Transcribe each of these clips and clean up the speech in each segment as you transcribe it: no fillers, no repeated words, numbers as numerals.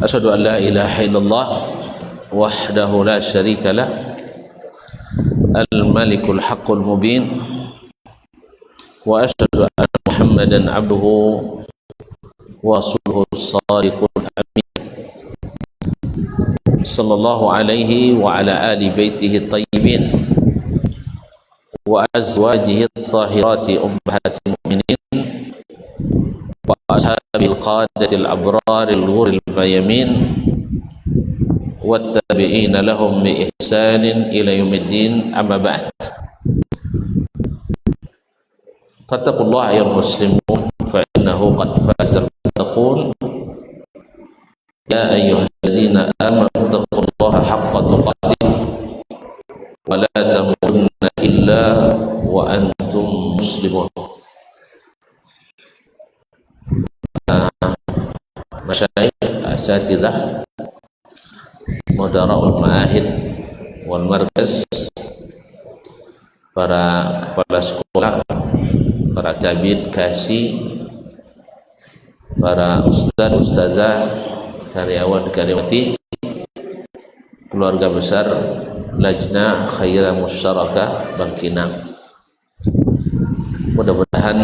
Asyhadu an la ilaha illallah wahdahu la syarika lah al-malikul haqqul mubin wa asyhadu anna Muhammadan abduhu wa rasuluhu shadiqul amin sallallahu alaihi wa ala ali baitihi tayyibin wa azwajihi at-tahirati ummahatil mu'minin wa ashabil qadatil abraril ghuril mayamin wattabi'ina lahum bi ihsanin ila yaumiddin, amma ba'd. Fattaqullaha ya muslimun fa innahu qad faza al-muttaqun. Ya ayyuhalladzina amanu taqullaha haqqa tuqatih wa la tamutunna illa wa antum muslimun. Masyayikh, asatidzah, mudara'ul ma'ahid wal markaz, para kepala sekolah, para kabid kasih, para ustaz ustazah, karyawan karyawati, keluarga besar Lajnah Khairah Musyarakah Bangkinang. Mudah-mudahan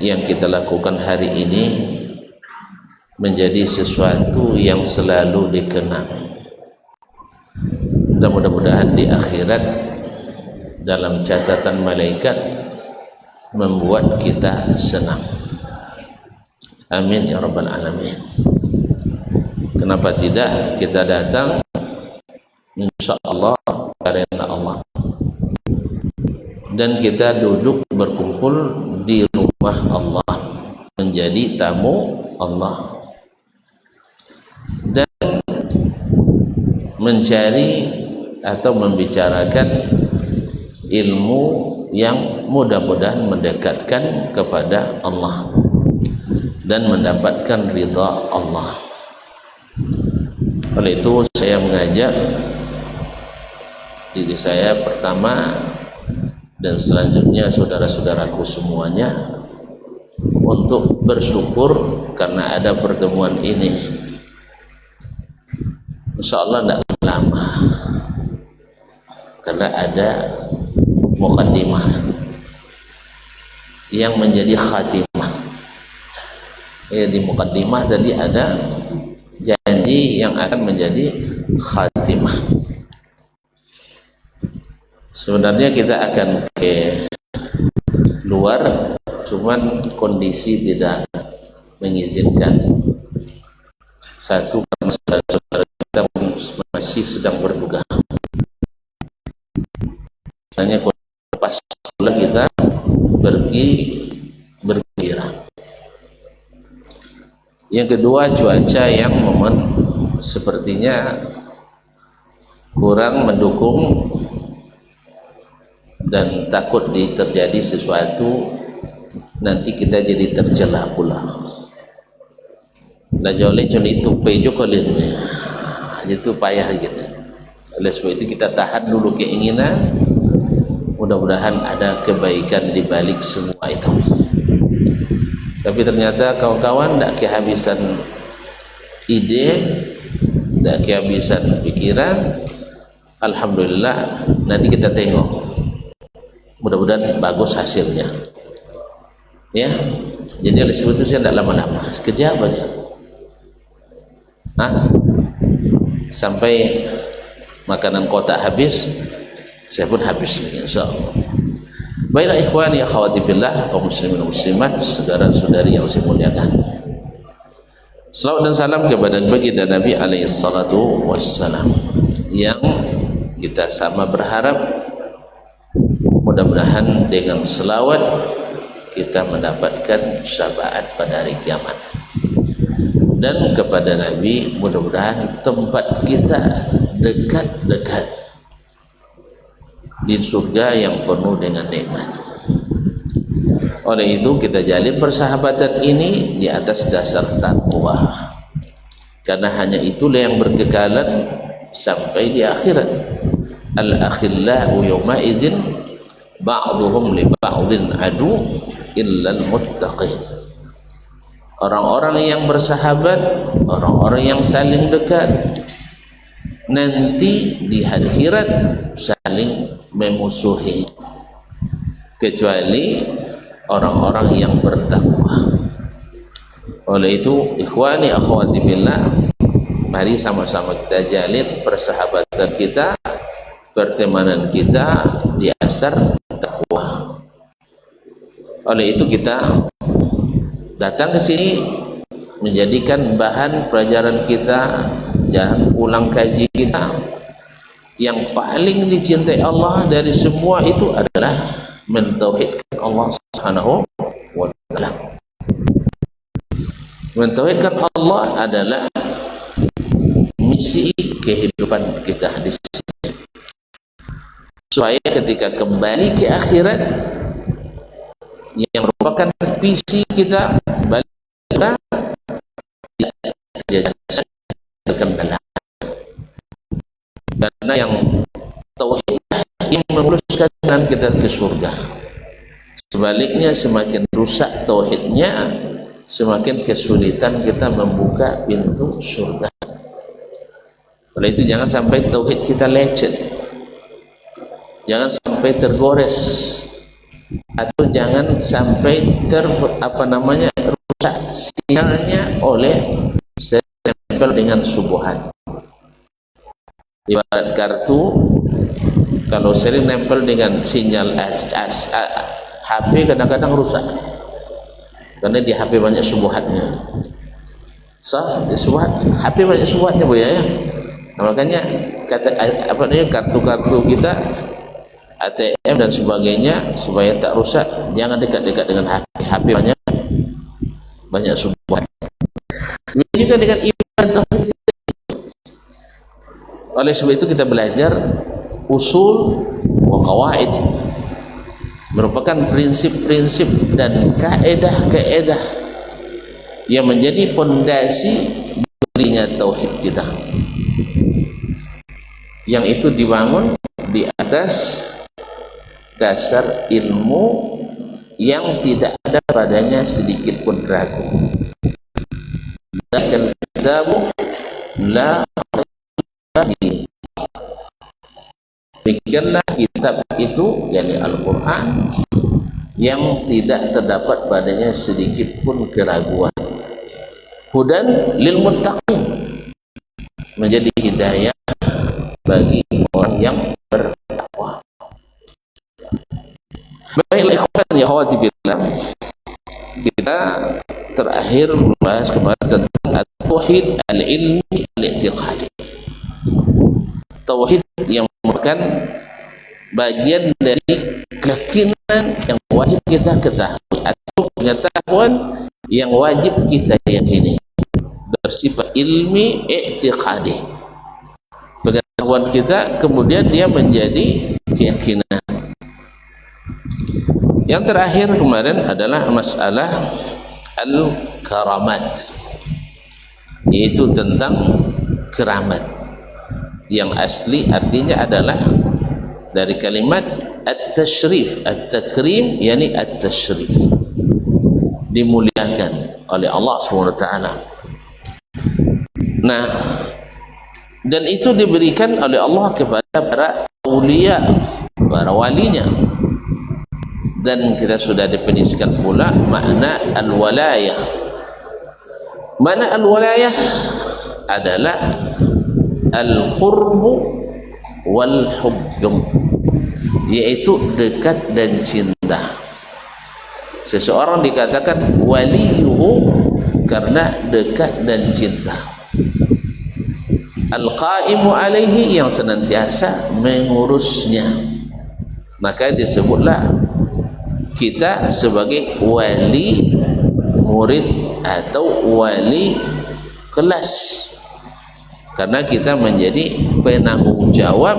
yang kita lakukan hari ini menjadi sesuatu yang selalu dikenang, dan mudah-mudahan di akhirat dalam catatan malaikat membuat kita senang. Amin ya rabbal alamin. Kenapa tidak kita datang insyaallah karena Allah, dan kita duduk berkumpul di rumah Allah menjadi tamu Allah dan mencari atau membicarakan ilmu yang mudah-mudahan mendekatkan kepada Allah dan mendapatkan ridha Allah. Oleh itu saya mengajak diri saya pertama dan selanjutnya saudara-saudaraku semuanya untuk bersyukur karena ada pertemuan ini. Insyaallah tidak lama, karena ada muqaddimah yang menjadi khatimah. Di muqaddimah tadi ada janji yang akan menjadi khatimah. Sebenarnya kita akan ke luar, cuman kondisi tidak mengizinkan. Satu, karena saudara-saudara kita masih sedang berduka. Hanya pas kita pergi bergembira. Yang kedua, cuaca yang sepertinya kurang mendukung dan takut terjadi sesuatu nanti kita jadi tercela pula. La jole cuni itu pejo kali itu payah gitu. Oleh sebab itu kita tahan dulu keinginan, mudah-mudahan ada kebaikan di balik semua itu. Tapi ternyata kawan-kawan tidak kehabisan ide, tidak kehabisan pikiran. Alhamdulillah, nanti kita tengok, mudah-mudahan bagus hasilnya ya. Jadi oleh sebab itu saya tidak lama-lama, sekejap aja sampai makanan kotak habis, saya pun habis insyaallah. Baiklah ikhwani akhwati fillah, kaum muslimin dan muslimat, saudara-saudari yang saya muliakan, selawat dan salam kepada baginda Nabi alaihi salatu wassalam, yang kita sama berharap mudah-mudahan dengan selawat kita mendapatkan syafaat pada hari kiamat. Dan kepada Nabi mudah-mudahan tempat kita dekat-dekat di surga yang penuh dengan nikmat. Oleh itu kita jalin persahabatan ini di atas dasar takwa, karena hanya itulah yang berkekalan sampai di akhirat. Al-akhillau yawma idzin ba'duhum li ba'din adu illal muttaqin. orang-orang yang bersahabat, orang-orang yang saling dekat, nanti di akhirat saling memusuhi, kecuali orang-orang yang bertakwa. Oleh itu, ikhwani akhwati billah, mari sama-sama kita jalin persahabatan kita, pertemanan kita di asar takwa. Oleh itu kita datang ke sini menjadikan bahan pelajaran kita, jangan ulang kaji kita. Yang paling dicintai Allah dari semua itu adalah mentauhidkan Allah Subhanahu wa taala. Mentauhidkan Allah adalah misi kehidupan kita di sini, supaya ketika kembali ke akhirat yang merupakan visi kita, balik terkendala. Karena yang tauhid yang meluruskan kita ke surga. Sebaliknya, semakin rusak tauhidnya, semakin kesulitan kita membuka pintu surga. Oleh itu jangan sampai tauhid kita lecet, jangan sampai tergores, atau jangan sampai rusak sinyalnya oleh nempel dengan subuhan. Ibarat kartu, kalau sering nempel dengan sinyal HP kadang-kadang rusak, karena di HP banyak subuhatnya. Di subuhat HP banyak subuhatnya Bu ya. Nah, makanya kartu-kartu kita, ATM dan sebagainya, supaya tak rusak jangan dekat-dekat dengan HP. HP banyak subuhat. Juga dengan iman tauhid. Oleh sebab itu kita belajar usul wa qawaid, merupakan prinsip-prinsip dan kaedah-kaedah yang menjadi pondasi berdirinya tauhid kita, yang itu dibangun di atas dasar ilmu yang tidak ada padanya sedikit pun ragu. Dzakal kitabu la raiba. Demikianlah kitab itu, yakni Al-Quran, yang tidak terdapat padanya sedikit pun keraguan. Hudan lil muttaqin, menjadi hidayah bagi orang yang bertakwa. Baiklah ikhwan ya akhwati billah, kita terakhir membahas kemarin tentang tauhid al-ilmi al-i'tiqadi, tauhid yang merupakan bagian dari keyakinan yang wajib kita ketahui, atau pengetahuan yang wajib kita yakini, bersifat ilmi i'tiqadi. Pengetahuan kita kemudian dia menjadi keyakinan. Yang terakhir kemarin adalah masalah al-karamat, yaitu tentang keramat, yang asli artinya adalah dari kalimat at-tashrif, at-takrim, yakni at-tashrif, dimuliakan oleh Allah SWT. Nah, dan itu diberikan oleh Allah kepada para aulia, para walinya. Dan kita sudah definisikan pula makna al-walayah. Makna al-walayah adalah al-qurbu wal-hubbum, yaitu dekat dan cinta. Seseorang dikatakan waliyuhu karena dekat dan cinta. Al-qaimu alaihi, yang senantiasa mengurusnya, maka disebutlah kita sebagai wali murid atau wali kelas, karena kita menjadi penanggung jawab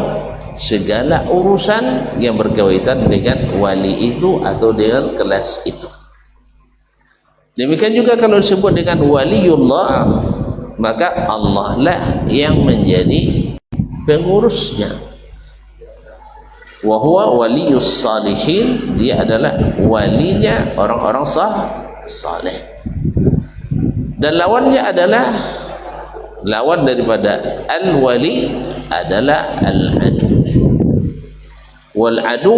segala urusan yang berkaitan dengan wali itu atau dengan kelas itu. Demikian juga kalau disebut dengan waliullah, maka Allah lah yang menjadi pengurusnya. Wa huwa waliyus salihin, dia adalah walinya orang-orang saleh. Dan lawannya adalah, lawan daripada al-wali adalah al-adu. Wal adu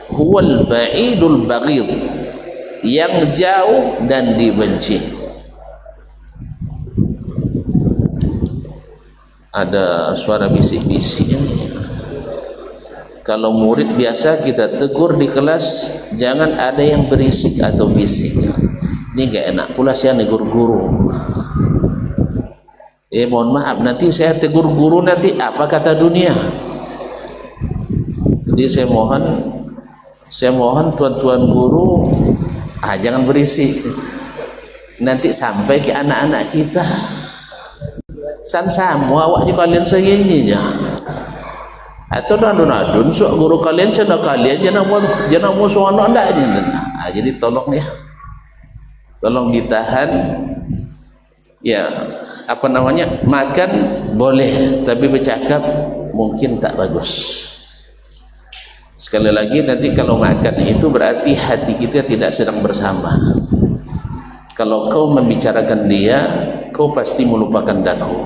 huwa al-ba'idul baghid, yang jauh dan dibenci. Ada suara bisik-bisik ini. Kalau murid biasa kita tegur di kelas, jangan ada yang berisik atau bisik. Ini gak enak pula saya negur guru. Mohon maaf, nanti saya tegur guru, nanti apa kata dunia? Jadi saya mohon tuan-tuan guru, jangan berisik. Nanti sampai ke anak-anak kita. Sama awak juga kalian segininya. Atau nadun-nadun sok guru kalian, cina kalian jangan mau suara ndak ini. Jadi tolong ya, tolong ditahan ya. Apa namanya, makan boleh tapi bercakap mungkin tak bagus. Sekali lagi, nanti kalau makan itu berarti hati kita tidak sedang bersama. Kalau kau membicarakan dia, kau pasti melupakan daku.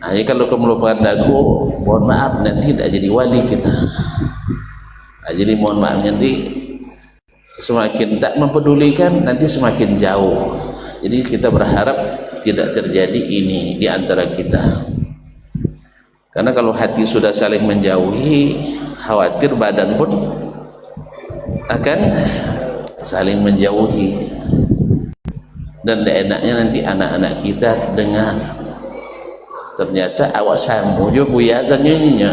Jadi kalau kau melupakan daku, mohon maaf nanti tidak jadi wali kita. Jadi mohon maaf, nanti semakin tak mempedulikan, nanti semakin jauh. Jadi kita berharap tidak terjadi ini di antara kita. Karena kalau hati sudah saling menjauhi, khawatir badan pun akan saling menjauhi. Dan enaknya nanti anak-anak kita dengar, ternyata awak samu juga buyazan nyanyinya,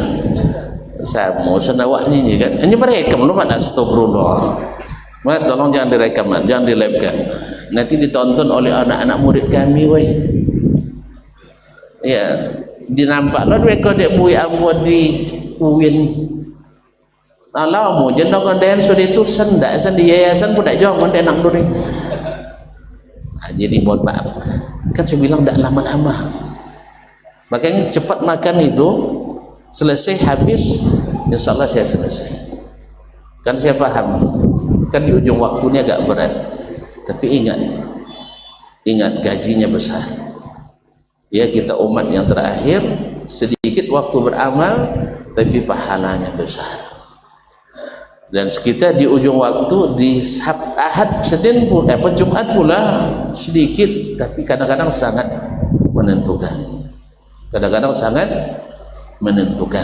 samu senawak nyanyi kan. Ini mereka belum ada, astagfirullah. Mak, tolong jangan direkam, jangan dilabkan. Nanti ditonton oleh anak-anak murid kami, woi. Ya, dinampak lo mereka dek bui ambo di uin. Alah mu jenong konden sudah itu sendak sendi yayasan pun tak jauh konden nak duri. Jadi mohon maaf, kan saya bilang tak lama-lama. Makanya cepat makan itu, selesai habis, insya Allah saya selesai. Kan saya paham, kan di ujung waktunya agak berat. Tapi ingat gajinya besar. Ya, kita umat yang terakhir, sedikit waktu beramal tapi pahalanya besar. Dan kita di ujung waktu, di Sabtu, Ahad, Senin pun, Jumat pula sedikit, tapi kadang-kadang sangat menentukan. Kadang-kadang sangat menentukan.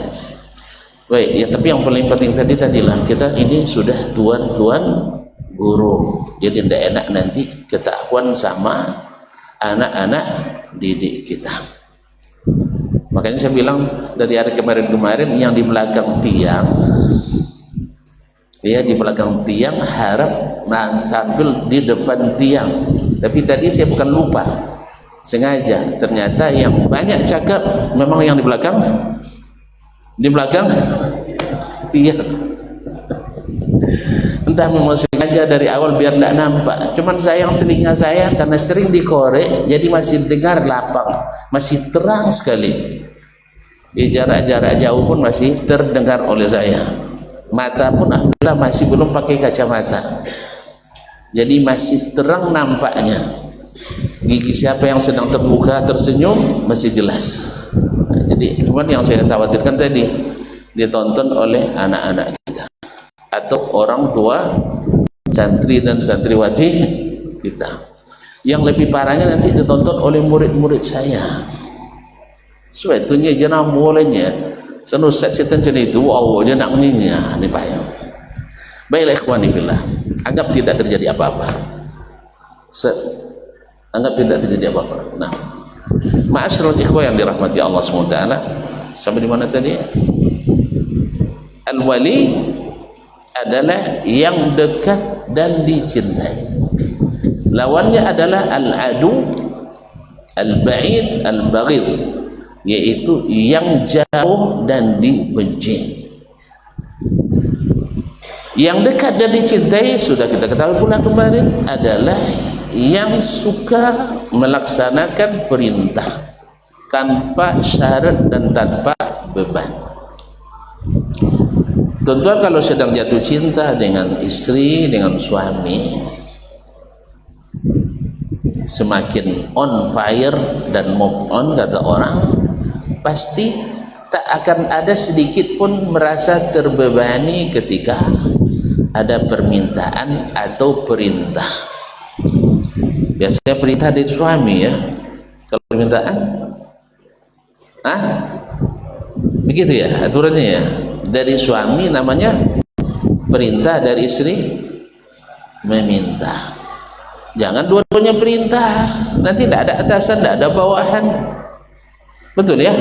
Baik, ya, tapi yang paling penting tadilah kita ini sudah tuan-tuan guru. Jadi tidak enak nanti ketahuan sama anak-anak didik kita. Makanya saya bilang dari hari kemarin yang di belakang tiang, ya, di belakang tiang harap sambil di depan tiang. Tapi tadi saya bukan lupa, sengaja. Ternyata yang banyak cakap memang yang di belakang tiang. Entah memang sengaja dari awal biar tidak nampak. Cuman sayang telinga saya karena sering dikorek, jadi masih dengar lapang, masih terang sekali. Di jarak-jarak jauh pun masih terdengar oleh saya. Mata pun alhamdulillah masih belum pakai kacamata, jadi masih terang nampaknya. Gigi siapa yang sedang terbuka tersenyum masih jelas. Jadi cuman yang saya khawatirkan tadi ditonton oleh anak-anak kita atau orang tua santri dan santriwati kita. Yang lebih parahnya nanti ditonton oleh murid-murid saya. Suatunya jangan bolehnya senusat setan jenis itu, wow, dia nak nyinya, ini payah. Baiklah ikhwani fillah, anggap tidak terjadi apa-apa. Anggap tidak terjadi apa-apa. Nah, ma'asyiral ikhwah yang dirahmati Allah SWT, sampai di mana tadi? Al-wali adalah yang dekat dan dicintai. Lawannya adalah al-adu, al-ba'id, al-baghid, yaitu yang jauh dan dibenci. Yang dekat dan dicintai sudah kita ketahui pula kemarin adalah yang suka melaksanakan perintah tanpa syarat dan tanpa beban. Tuan-tuan kalau sedang jatuh cinta dengan istri, dengan suami, semakin on fire dan move on kata orang, pasti tak akan ada sedikit pun merasa terbebani ketika ada permintaan atau perintah. Biasanya perintah dari suami ya, kalau permintaan begitu ya aturannya ya, dari suami namanya perintah, dari istri meminta. Jangan dua-duanya perintah, nanti tidak ada atasan, tidak ada bawahan. Betul ya?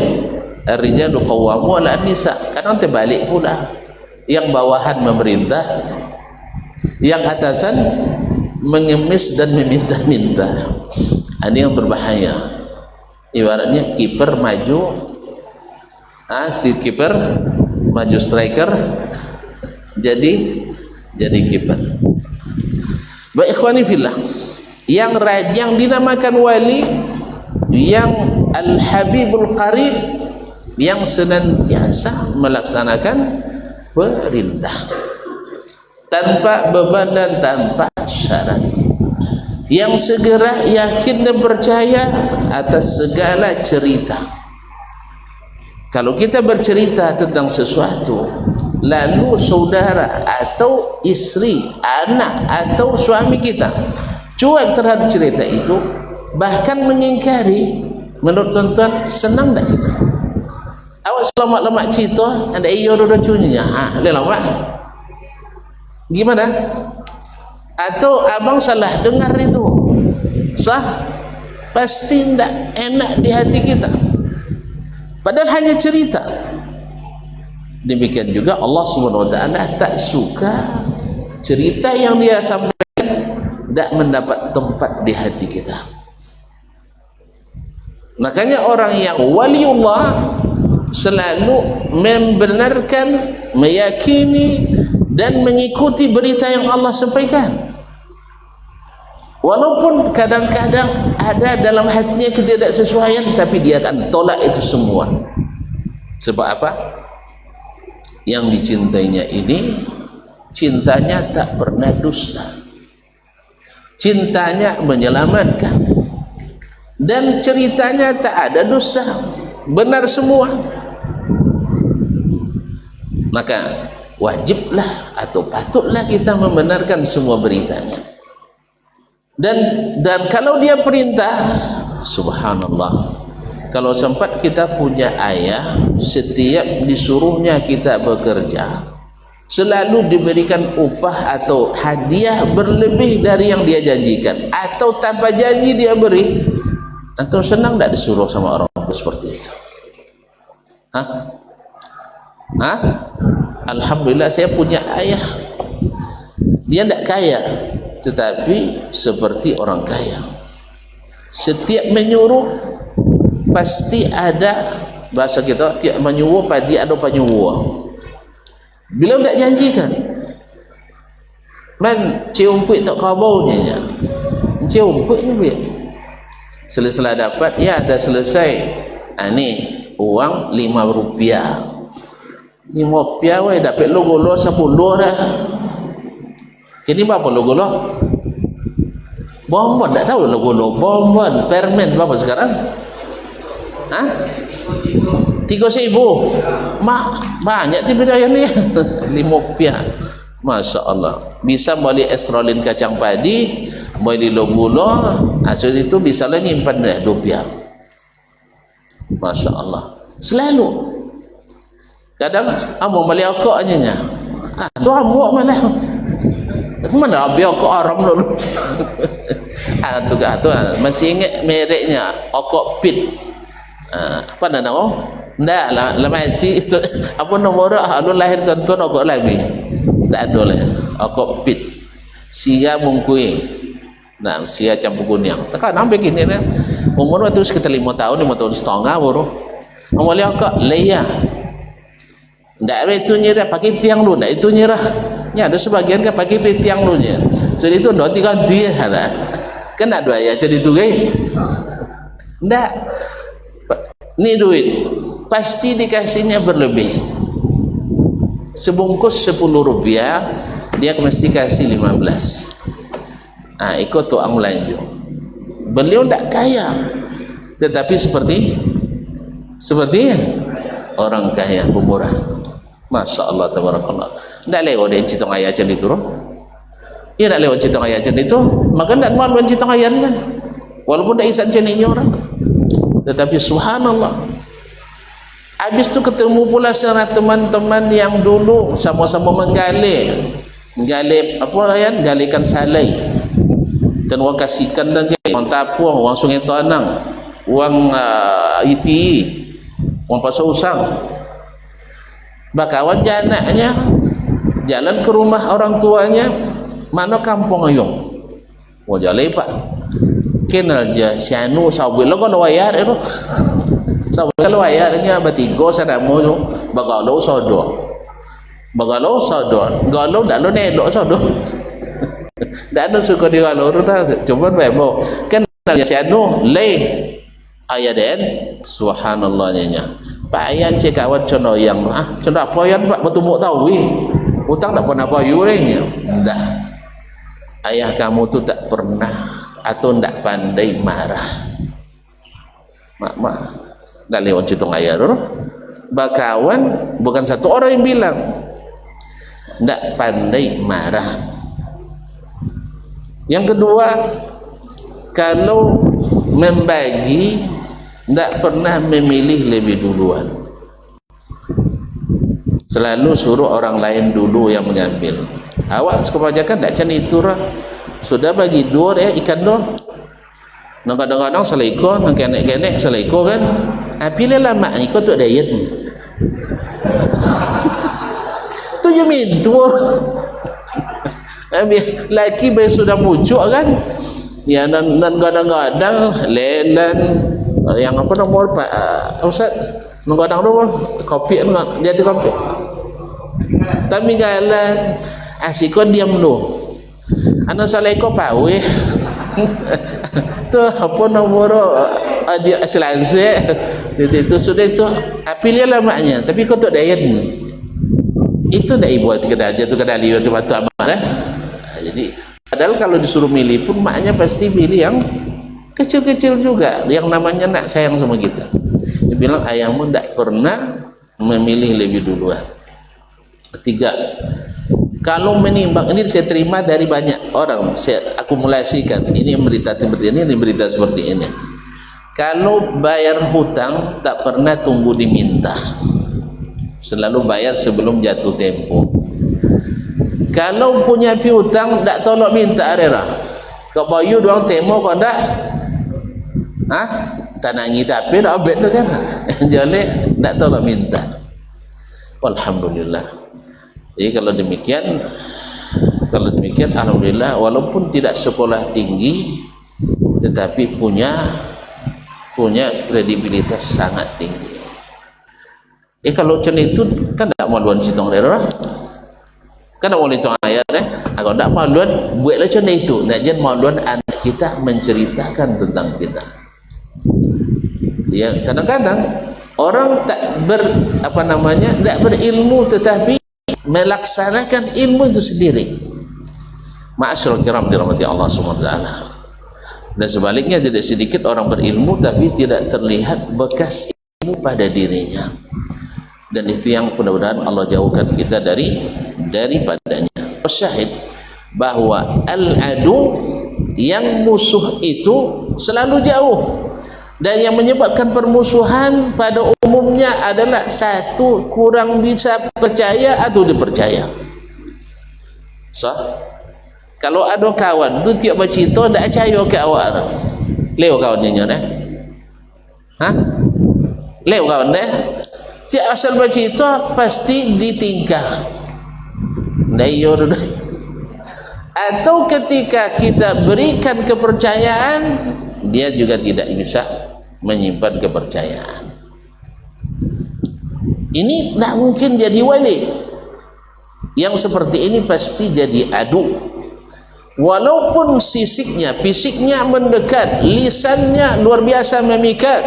Ar-rijalu qawwamu 'ala an-nisa. Kadang terbalik pula, yang bawahan memerintah, yang atasan mengemis dan meminta-minta. Ini yang berbahaya. Ibaratnya kiper maju, kiper maju, striker jadi kiper. Baik ikhwani fillah, yang dinamakan wali, yang al-habibul qarib, yang senantiasa melaksanakan perintah tanpa beban dan tanpa syarat, yang segera yakin dan percaya atas segala cerita. Kalau kita bercerita tentang sesuatu, lalu saudara atau istri, anak atau suami kita cuek terhadap cerita itu, bahkan mengingkari, menurut tuan-tuan senang tak kita? Awak selamat-lemak cerita, ada iyo dua cunya, lelamak gimana? Atau abang salah dengar itu, sah? Pasti tidak enak di hati kita, padahal hanya cerita. Demikian juga Allah Subhanahu wa taala tak suka cerita yang dia sampaikan tidak mendapat tempat di hati kita. Makanya orang yang waliullah selalu membenarkan, meyakini dan mengikuti berita yang Allah sampaikan, walaupun kadang-kadang ada dalam hatinya ketidaksesuaian, tapi dia akan tolak itu semua. Sebab apa? Yang dicintainya ini cintanya tak pernah dusta, cintanya menyelamatkan, dan ceritanya tak ada dusta, benar semua. Maka wajiblah atau patutlah kita membenarkan semua beritanya. Dan kalau dia perintah, subhanallah, kalau sempat kita punya ayah, setiap disuruhnya kita bekerja selalu diberikan upah atau hadiah berlebih dari yang dia janjikan, atau tanpa janji dia beri. Atau senang tak disuruh sama orang itu seperti itu? Alhamdulillah saya punya ayah, dia tidak kaya tetapi seperti orang kaya. Setiap menyuruh pasti ada, bahasa kita tiap menyuruh padi ada penyuruh. Bila tak janjikan, man cium puik tak kabaunya, cium puik ni selesai dapat, ya dah selesai. Ni uang RM5. RM5 weh, dapat logo 10 dah. Kini berapa logo lo? Bonbon, tak tahu logo lo. Bonbon, permen berapa sekarang? 3.000. Banyak tiba daya ni. RM5. Masya Allah. Bisa beli esrolin kacang padi, beli logo lo, hasil itu bisa lah nyimpan dah RM2. Masya Allah. Selalu. Kadang amu beli okoknya. Tu amu malah. Mana biar okok Arab dulu. Tu masih ingat mereknya okok pit. Apa nama? Ndak lah, mati itu apa nomor lu lahir tuan-tuan okok lagi. Tak ada lah. Okok pit. Sia mungkui. Nah, sia campur kuning. Tak nampak gini kan. Umur waktu sekitar 5 tahun setengah baru. Awalnya okok leya. Ndak itu nyerah pakai tiang lu, ndak itu nyerah. Ya ada sebagian kan pakai tiang lu nya. Jadi itu dah ganti ya ada. Kan ada ya jadi tu gay. Ndak. Ni duit pasti dikasihnya berlebih. Sebungkus RM10 dia mesti kasih 15. Ikut tu ang lanjut. beliau tidak kaya, tetapi seperti orang kaya pemurah. Masya Allah, tabarakallah. Tidak lewat dia cerita ayat macam itu, ia tidak lewat cerita ayat macam itu, maka tidak malu cerita ayatnya, walaupun tidak isan macam ini orang. Tetapi subhanallah, habis itu ketemu pula seorang teman-teman yang dulu sama-sama menggali apa ya, galikan salai dan orang kasihkan lagi, orang Tapuang, orang Sungai Tanang, orang ITI, orang Pasar Usang. Bakawan janaknya jalan ke rumah orang tuanya, mana kampung ayung. Oh jalan pak, kenal je si anu sawi lo kan wayar itu. Sawi kalau wayarnya batigo sadamu tu, bagalau sodor. Bagalau sodor, galau dah lo nelok sodor. Dah ada suka di galau tu dah. Cuba bebo, kan si anu leh ayat den, subhanallahnya. Pak ayat cek kawan cono yang cono apa yang pak bertumbuh tahu utang tak pernah payu renya. Dah. Ayah kamu tu tak pernah atau tak pandai marah. Mak dah lewat cerita ayat tu. Bakawan bukan satu orang yang bilang tak pandai marah. Yang kedua, kalau membagi tak pernah memilih lebih duluan, selalu suruh orang lain dulu yang mengambil. Awak kebanyakan tak macam itu lah, sudah bagi dua ikan dua, kadang-kadang seleko, kenek-kenek seleko kan, pilihlah mak ni kau tu diet tu je mintu laki bayi sudah muncul kan ya, dan kadang-kadang lelan yang apa nomor pak Ustaz, kadang nomor kopi jadi kopi tapi galan asiko diam dulu anak saleko pawe tu apa nomor dia selesai itu sudah itu pilihlah maknya, tapi kau tu diet itu dah ibu hati kedal jatuh kedal liu tu batu amat jadi padahal kalau disuruh milih pun maknya pasti pilih yang kecil-kecil juga, yang namanya nak sayang sama kita. Dia bilang ayahmu tak pernah memilih lebih duluan. Ketiga, kalau menimbang, ini saya terima dari banyak orang, saya akumulasikan, ini berita seperti ini berita seperti ini. Kalau bayar hutang tak pernah tunggu diminta, selalu bayar sebelum jatuh tempo. Kalau punya piutang tak tolak minta arera, kau bayu doang temo kau tak tanangi tapi dah abet tu kan jadi tak tolak minta. Alhamdulillah. Jadi kalau demikian alhamdulillah, walaupun tidak sekolah tinggi tetapi punya kredibilitas sangat tinggi. Kalau macam itu kan tak maluan citong rera kan tak boleh citong ayat kalau tak maluan buatlah macam itu, tak jangan maluan anak kita menceritakan tentang kita. Ya, kadang-kadang orang tak tak berilmu tetapi melaksanakan ilmu itu sendiri. Ma'asyiral kiram dirahmati Allah Subhanahu wa taala. Dan sebaliknya tidak sedikit orang berilmu tapi tidak terlihat bekas ilmu pada dirinya. Dan itu yang mudah-mudahan Allah jauhkan kita daripadanya. Syahid bahwa al-adu yang musuh itu selalu jauh, dan yang menyebabkan permusuhan pada umumnya adalah satu, kurang bisa percaya atau dipercaya. Kalau ada kawan tu tiap bercerita tak percaya ke awak dah leo kawannya leo kawan dah tiap asal bercerita pasti ditingkah atau ketika kita berikan kepercayaan dia juga tidak bisa menyimpan kepercayaan. Ini tak mungkin jadi wali. Yang seperti ini pasti jadi adu, walaupun fisiknya mendekat, lisannya luar biasa memikat.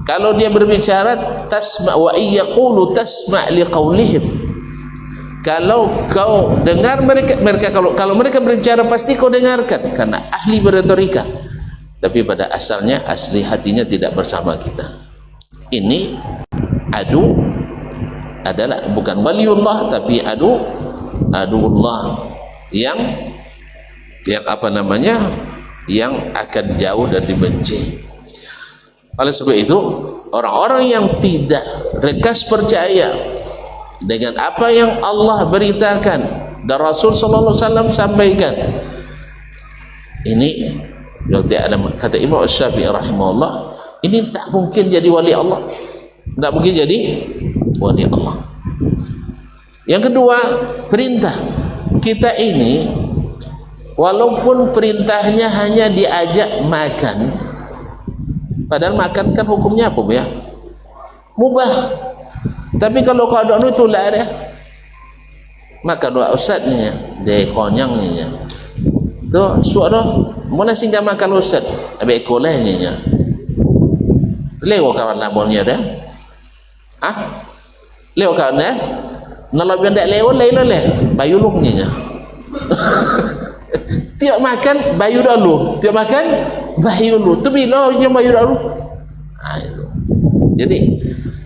Kalau dia berbicara tasma' wa iyyaqulu tasma' liqaulihim, Kalau kau dengar mereka kalau mereka berbicara pasti kau dengarkan karena ahli berretorika, tapi pada asalnya asli hatinya tidak bersama kita. Ini adu adalah bukan waliullah tapi aduullah yang apa namanya, yang akan jauh dan dibenci. Oleh sebab itu orang-orang yang tidak rekas percaya dengan apa yang Allah beritakan dan Rasul sallallahu alaihi wasallam sampaikan, ini kata Imam Syafi'i rahimahullah, ini tak mungkin jadi wali Allah, tak mungkin jadi wali Allah. Yang kedua, perintah kita ini walaupun perintahnya hanya diajak makan, padahal makan kan hukumnya apa ya? Mubah. Tapi kalau kau ada itu lah dia maka dua ustaznya dia konyangnya tu suara mana singgah makan ustaz abe ekolahnya lewo kawan lamonnya dah lewo kawan dah nalab yang dak lewo leh bayu luknya tiap makan bayu dulu, tiap makan bayu dulu tu bila nya bayu dulu. Itu jadi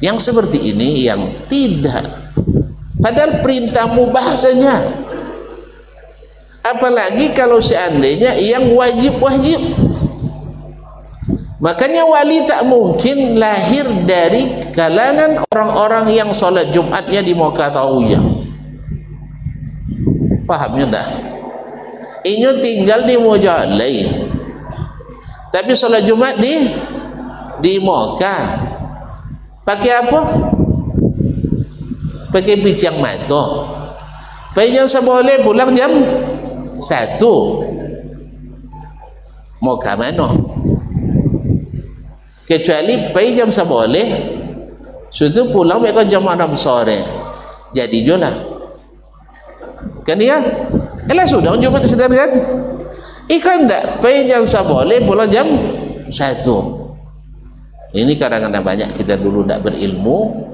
yang seperti ini yang tidak, padahal perintah mubah saja, apalagi kalau seandainya yang wajib-wajib. Makanya wali tak mungkin lahir dari kalangan orang-orang yang solat Jumatnya di Moka Tawiyah. Pahamnya dah? Ini tinggal di Mojalai, tapi solat Jumat di Moka. Pakai apa? Pakai bicang mata. Pakai jam seboleh pulang jam 1. Mau ke mana? Kecuali pakai jam seboleh sudah pulang mereka jam 6 sore. Jadi jualah. Kan ya? Elah sudah Jumat sedar kan? Ikan tak pakai jam seboleh pulang jam 1. Ini kadang-kadang banyak kita dulu tak berilmu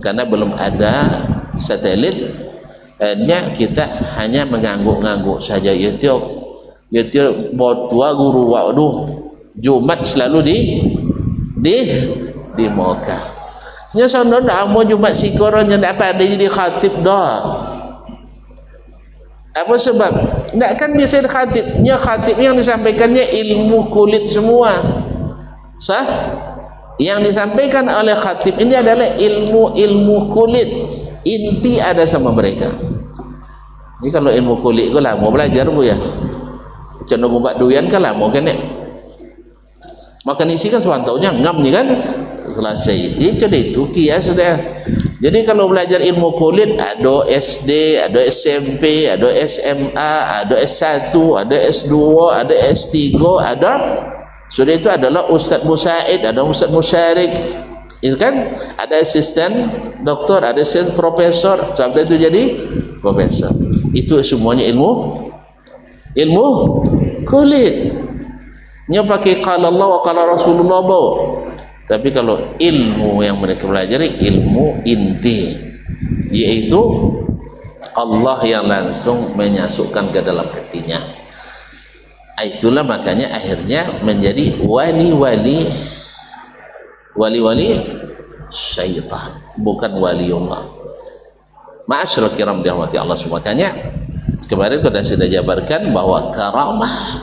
karena belum ada satelit, kita hanya mengangguk-angguk saja. Ya tiap botua guru waduh Jumat selalu di Moka. Nya sono dak mau Jumat sikoronnya dak apa ada jadi khatib dah. Apa sebab? Ndak kan biasa khatibnya yang disampaikannya ilmu kulit semua. Sah? Yang disampaikan oleh khatib ini adalah ilmu kulit, inti ada sama mereka. Ini kalau ilmu kulit gue lah mau belajar bu ya, cenderung buat duyan kan lah mau kena makan isi kan sewantaunya ngam nih kan selesai. Jadi coba itu kias sudah. Jadi kalau belajar ilmu kulit ada SD, ada SMP, ada SMA, ada S1, ada S2, ada S3, ada sudah itu adalah Ustaz Musaid, ada Ustaz Musyarik, itu kan ada asisten doktor, ada asisten profesor, sampai itu jadi profesor. Itu semuanya ilmu kulit. Nya pakai qala Allah wa qala Rasulullah bau. Tapi kalau ilmu yang mereka pelajari ilmu inti, yaitu Allah yang langsung menyasukkan ke dalam hatinya. Itulah makanya akhirnya menjadi wali-wali syaitan, bukan waliullah. Ma'asyiral kiram dirahmati Allah subhanahu. Makanya kemarin kita sudah jabarkan bahwa karamah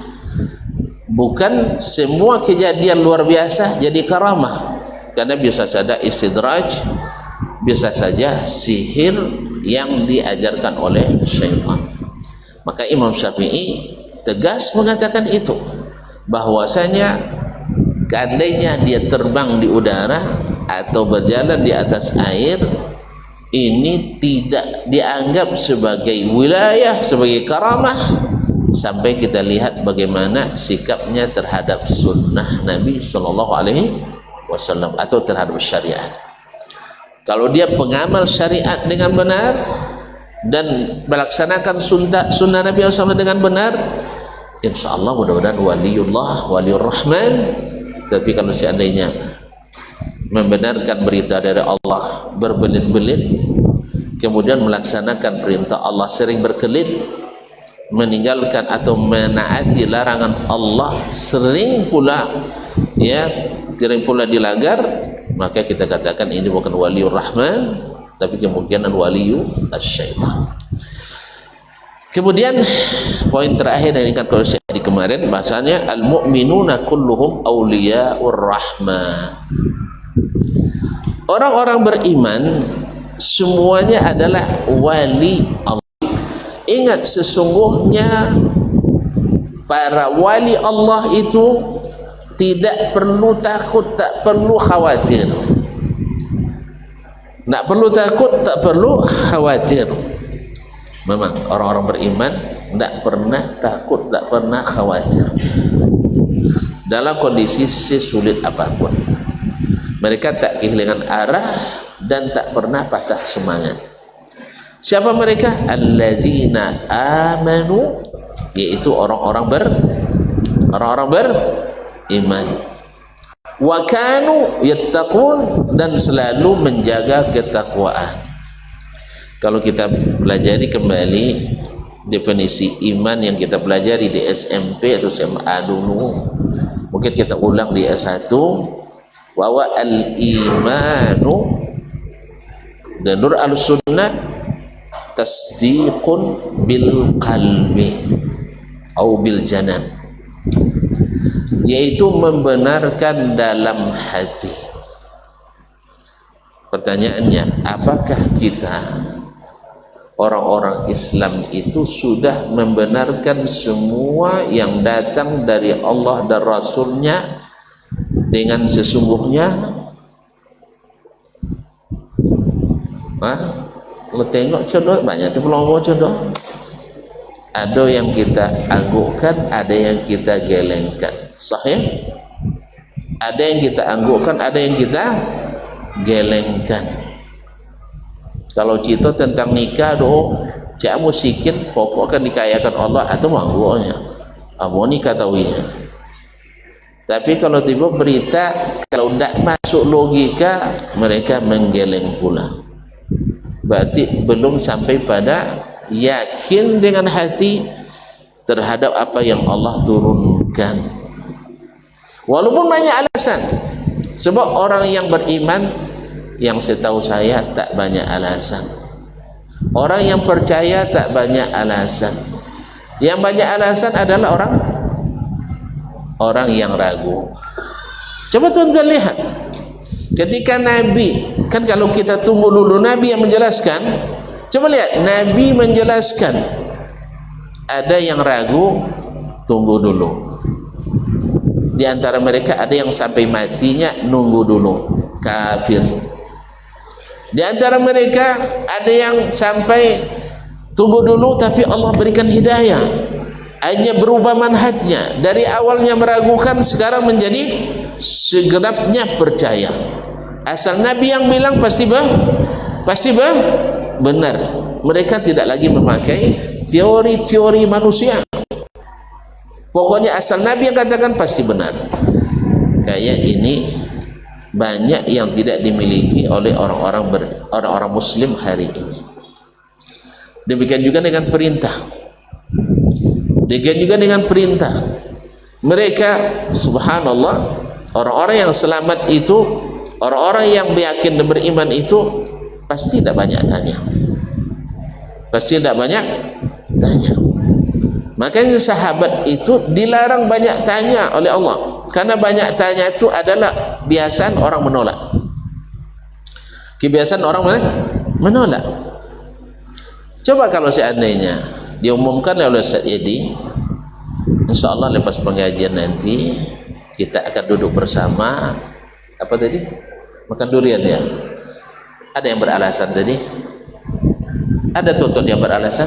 bukan semua kejadian luar biasa jadi karamah, karena bisa saja istidraj, bisa saja sihir yang diajarkan oleh syaitan. Maka Imam Syafi'i tegas mengatakan itu, bahwasanya seandainya dia terbang di udara atau berjalan di atas air, ini tidak dianggap sebagai wilayah, sebagai karamah, sampai kita lihat bagaimana sikapnya terhadap sunnah Nabi Sallallahu Alaihi Wasallam atau terhadap syariat. Kalau dia pengamal syariat dengan benar dan melaksanakan sunnah Nabi SAW dengan benar, insya Allah mudah-mudahan waliullah, waliur rahman. Tapi kalau seandainya membenarkan berita dari Allah berbelit-belit, kemudian melaksanakan perintah Allah, sering berkelit meninggalkan atau menaati larangan Allah, sering pula dilanggar, maka kita katakan ini bukan waliur rahman, tapi kemungkinan waliyu asyaitan. Kemudian poin terakhir yang ingat kalau saya di kemarin, bahasanya al-mu'minuna kulluhum awliyaur rahman. Orang-orang beriman semuanya adalah wali Allah. Ingat, sesungguhnya para wali Allah itu tidak perlu takut, tak perlu khawatir. Tak perlu takut, tak perlu khawatir. Memang orang-orang beriman tidak pernah takut, tak pernah khawatir dalam kondisi sesulit apapun. Mereka tak kehilangan arah dan tak pernah patah semangat. Siapa mereka? Allazina amanu, yaitu orang-orang beriman. Wa kanu yattaqun, dan selalu menjaga ketakwaan. Kalau kita pelajari kembali definisi iman yang kita pelajari di SMP atau SMA dulu, mungkin kita ulang di S1, bahwa al-imanu dan nur al-sunnah tasdiqun bil qalbi atau bil janan, yaitu membenarkan dalam hati. Pertanyaannya, apakah kita orang-orang Islam itu sudah membenarkan semua yang datang dari Allah dan Rasulnya dengan sesungguhnya? Lo tengok contoh banyak tu pelongo contoh. Ada yang kita anggukkan, ada yang kita gelengkan. Sahih? Ada yang kita anggukkan, ada yang kita gelengkan. Kalau cerita tentang nikah doh, jamu sikit pokok akan dikayakan Allah atau mangguknya. Abo nikah tawinya. Tapi kalau tiba berita, kalau tidak masuk logika, mereka menggeleng pula. Berarti belum sampai pada yakin dengan hati terhadap apa yang Allah turunkan. Walaupun banyak alasan. Sebab orang yang beriman, yang setahu saya tak banyak alasan. Orang yang percaya tak banyak alasan. Yang banyak alasan adalah orang yang ragu. Coba tuan-tuan lihat, ketika Nabi, kan kalau kita tunggu dulu Nabi yang menjelaskan, coba lihat Nabi menjelaskan, ada yang ragu, tunggu dulu. Di antara mereka ada yang sampai matinya nunggu dulu, kafir. Di antara mereka ada yang sampai tunggu dulu tapi Allah berikan hidayah, hanya berubah manhajnya, dari awalnya meragukan sekarang menjadi segenapnya percaya. Asal Nabi yang bilang pasti benar. Mereka tidak lagi memakai teori-teori manusia. Pokoknya asal Nabi yang katakan pasti benar. Kayak ini banyak yang tidak dimiliki oleh orang-orang Muslim hari ini. Demikian juga dengan perintah. Mereka, subhanallah, orang-orang yang selamat itu, orang-orang yang yakin dan beriman itu pasti tidak banyak tanya. Makanya sahabat itu dilarang banyak tanya oleh Allah, karena banyak tanya itu adalah kebiasaan orang menolak. Coba kalau seandainya diumumkan oleh Ustaz Yedi, insyaallah lepas pengajian nanti kita akan duduk bersama, apa tadi? Makan durian ya. Ada yang beralasan tadi? Ada tuntut yang beralasan?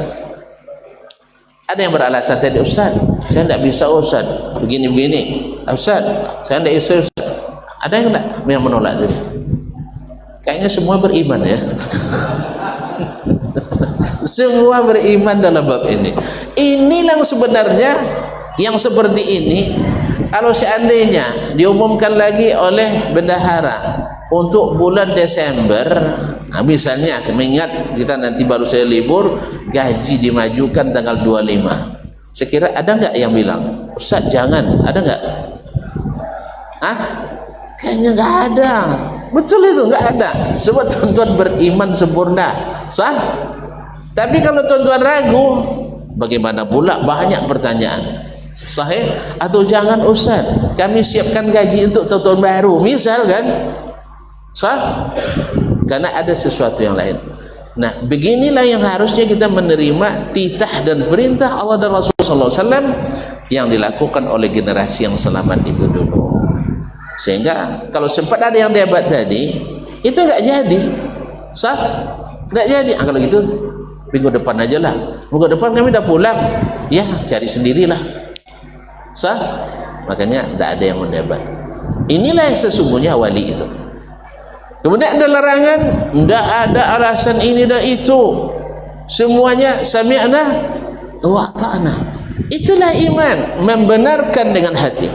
Ada yang beralasan tadi, Ustaz, saya tidak bisa Ustaz, begini-begini. Ustaz, saya tidak bisa Ustaz. Ada yang tidak yang menolak tadi? Kayaknya semua beriman ya. Semua beriman dalam bab ini. Inilah sebenarnya yang seperti ini. Kalau seandainya diumumkan lagi oleh bendahara untuk bulan Desember, Nah, misalnya mengingat kita nanti baru saya libur, gaji dimajukan tanggal 25. Sekira ada nggak yang bilang, Ustaz jangan, ada nggak? Ah, kayaknya nggak ada. Betul itu, nggak ada. Sebab tuan-tuan beriman sempurna, sah. Tapi kalau tuan-tuan ragu, bagaimana pula? Banyak pertanyaan. Sahih atau jangan Ustaz? Kami siapkan gaji untuk tahun baru, misal kan? Sah? Karena ada sesuatu yang lain. Nah, beginilah yang harusnya kita menerima titah dan perintah Allah dan Rasulullah SAW yang dilakukan oleh generasi yang selamat itu dulu. Sehingga kalau sempat ada yang debat tadi, itu nggak jadi, sah? Nggak jadi. Kalau gitu minggu depan aja lah. Minggu depan kami udah pulang, ya cari sendirilah, sah? Makanya tidak ada yang mendebat. Inilah yang sesungguhnya wali itu. Kemudian ada larangan, tidak ada alasan ini dan itu, semuanya sami'na wa ata'na. Itulah iman, membenarkan dengan hati,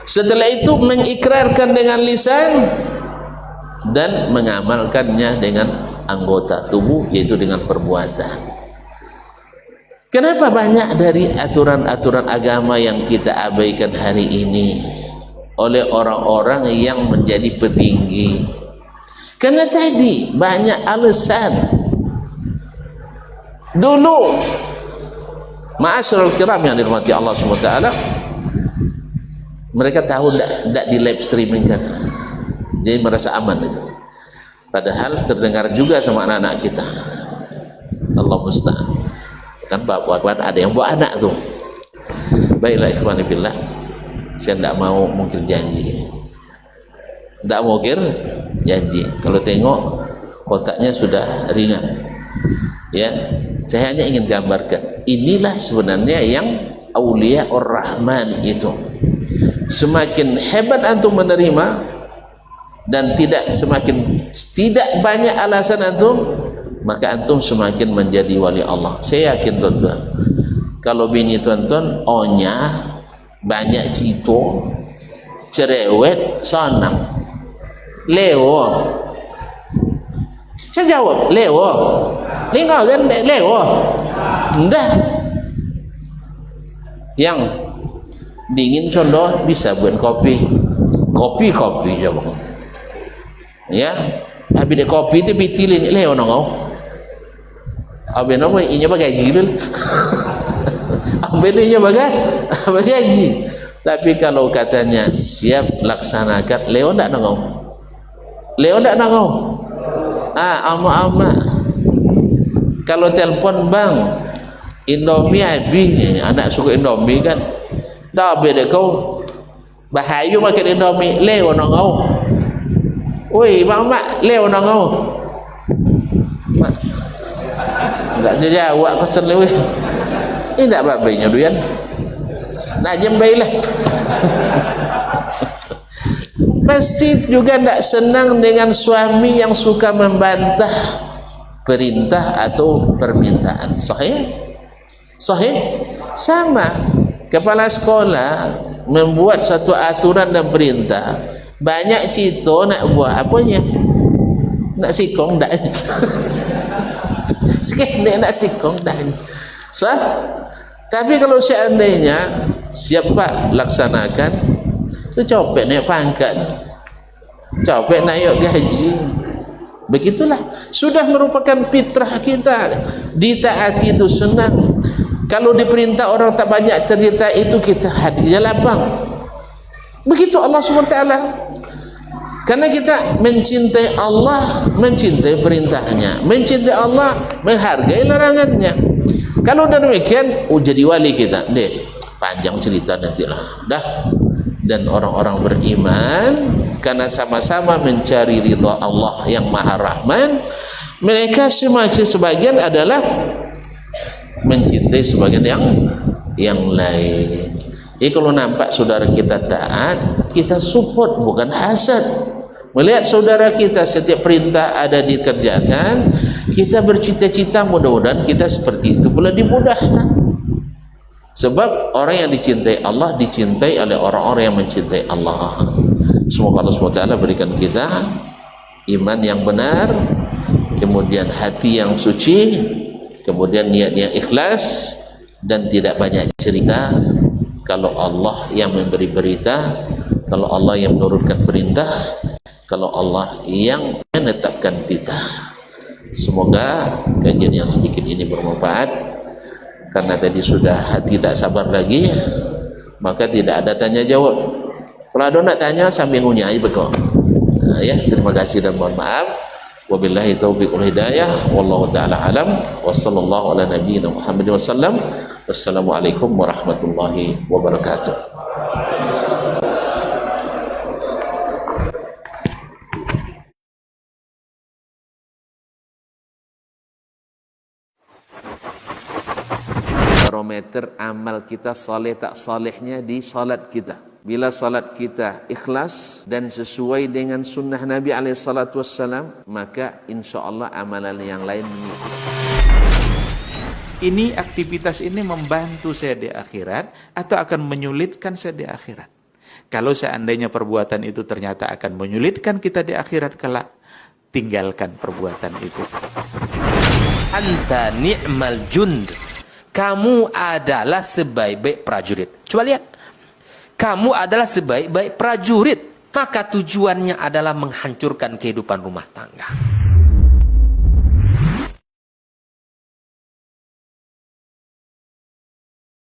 setelah itu mengikrarkan dengan lisan dan mengamalkannya dengan anggota tubuh, yaitu dengan perbuatan. Kenapa banyak dari aturan-aturan agama yang kita abaikan hari ini oleh orang-orang yang menjadi petinggi? Karena tadi banyak alasan. Dulu ma'asyiral kiram yang dirahmati Allah SWT, mereka tahu tidak di live streaming kan, jadi merasa aman itu. Padahal terdengar juga sama anak-anak kita. Allah musta'an. Kan bapak-bapak ada yang bawa anak tuh. Baiklah ikhwani fillah, saya tidak mau mungkir janji. Tidak mau mungkir janji. Kalau tengok kotaknya sudah ringan, ya, saya hanya ingin gambarkan. Inilah sebenarnya yang Aulia Ar-Rahman itu. Semakin hebat antum menerima dan semakin tidak banyak alasan antum, maka antum semakin menjadi wali Allah. Saya yakin tuan-tuan, kalau bini tuan-tuan onya banyak cito, cerewet, senang, lewo. Saya jawab lewo, lingau kan lewo, enggak. Yang dingin contoh bisa buat kopi coba, ya. Habis dek kopi tu pitilin leo nongau. Habis nama inya bagaji dulu. Habis inya bagaji. Tapi kalau katanya siap laksanakan, leo ndak nongau. Leo ndak nongau. Ama-ama. Kalau telepon bang, Indomie habis, anak suka Indomie kan. Dah habis dek kau. Bahaya makan Indomie, leo nongau. Woi bang mak, leo nongau. Enggak jawab kesen lewe. Ini tak babainya duyan. Nak jembailah. Pasti juga tidak senang dengan suami yang suka membantah perintah atau permintaan. Sahih? Sahih? Sama. Kepala sekolah membuat satu aturan dan perintah, banyak cito nak buat apanya, nak sikong dah. Sekali nak sikong dah. Sah? Tapi kalau seandainya siapa laksanakan, itu copet naik pangkat, copet naik gaji. Begitulah, sudah merupakan fitrah kita. Ditaati itu senang. Kalau diperintah orang tak banyak cerita, itu kita hatinya lapang. Begitu Allah SWT. Karena kita mencintai Allah, mencintai perintahnya, mencintai Allah, menghargai larangannya. Kalau demikian, jadi wali kita. Panjang cerita nantilah. Dah. Dan orang-orang beriman, karena sama-sama mencari ridha Allah yang Maha Rahman, mereka sebagian adalah mencintai sebagian yang lain. Jadi kalau nampak saudara kita taat, kita support, bukan hasad. Melihat saudara kita setiap perintah ada dikerjakan, kita bercita-cita mudah-mudahan kita seperti itu pula dimudahkan. Sebab orang yang dicintai Allah dicintai oleh orang-orang yang mencintai Allah. Semoga Allah SWT berikan kita iman yang benar, kemudian hati yang suci, kemudian niat yang ikhlas, dan tidak banyak cerita. Kalau Allah yang memberi berita, kalau Allah yang menurunkan perintah, kalau Allah yang menetapkan titah. Semoga kajian yang sedikit ini bermanfaat. Karena tadi sudah hati tak sabar lagi, maka tidak ada tanya jawab. Kalau ada nak tanya sambil ngunyai bekok. Ya, terima kasih dan mohon maaf. Wabillahi taufiq wal hidayah. Wallahu taala alam. Wassallallahu ala nabiyyina Muhammad wasallam. Wassalamualaikum warahmatullahi wabarakatuh. Barometer amal kita saleh tak salehnya di salat kita. Bila salat kita ikhlas dan sesuai dengan sunnah Nabi SAW, maka insya Allah amalan yang lain mengikuti. Ini aktivitas ini membantu saya di akhirat atau akan menyulitkan saya di akhirat? Kalau seandainya perbuatan itu ternyata akan menyulitkan kita di akhirat kelak, tinggalkan perbuatan itu. Anta ni'mal jund. Kamu adalah sebaik-baik prajurit. Coba lihat. Kamu adalah sebaik-baik prajurit. Maka tujuannya adalah menghancurkan kehidupan rumah tangga.